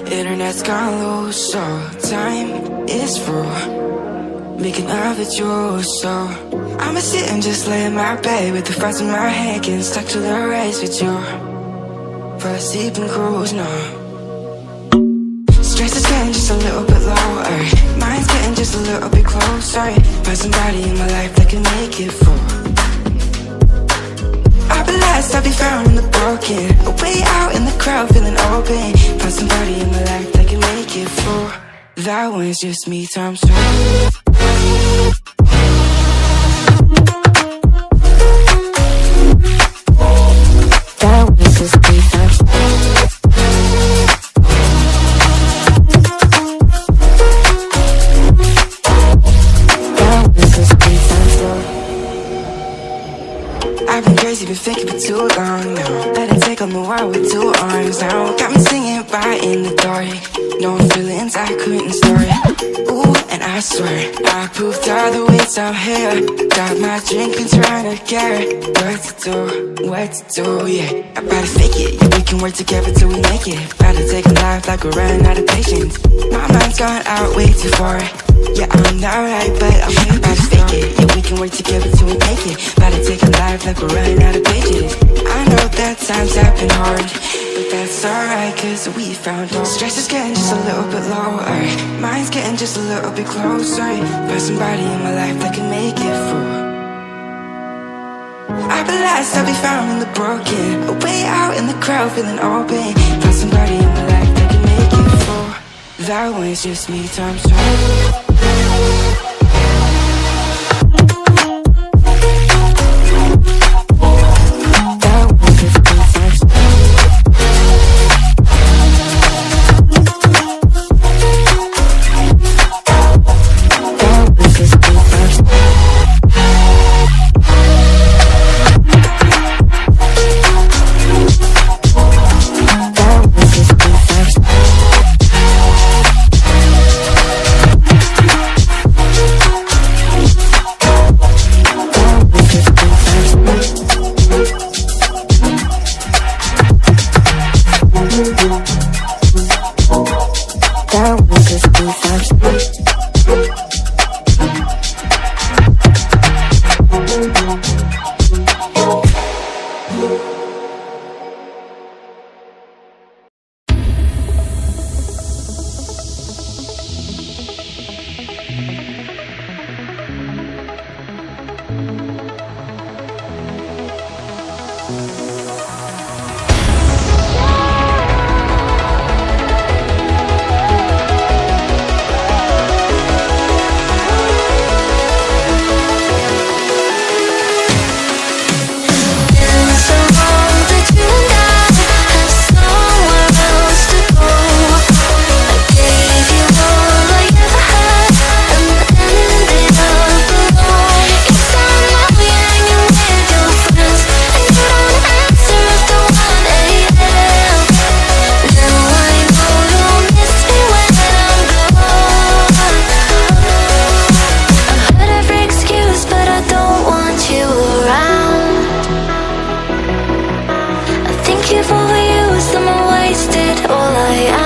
Internet's gone loose, so time is through. Making love with you, so I'ma sit and just lay in my bed with the frost in my head, getting stuck to the race with you. For a sleeping cruise, no. Stress is getting just a little bit lower, mine's getting just a little bit closer. Find somebody in my life that can make it full. I'll be lost, I'll be found in the broken, way out in the crowd feeling open. Find somebody in my life that can make it full. That one's just me times two. That one's just me times two. I've been crazy, been faking for too long now. Let it take on the world with two arms now. Got me singing right in the dark, no feelings I couldn't store. Ooh, and I swear I proved all the ways I'm here. Got my drink and trying to get what to do, yeah. I better fake it, yeah, we can work together till we make it. Better take a life like we're running out of patience. My mind's gone out way too far. Yeah, I'm not right, but I'm about to fake it. Yeah, we can work together till we make it. About to take a life like we're running out of pages. I know that times have been hard, but that's alright, cause we found home. Stress is getting just a little bit lower, mine's getting just a little bit closer. Find somebody in my life that can make it full. I'll be lost, I'll be found in the broken, way out in the crowd feeling open. Find somebody in my life that can make it full. That one's just me times two. All I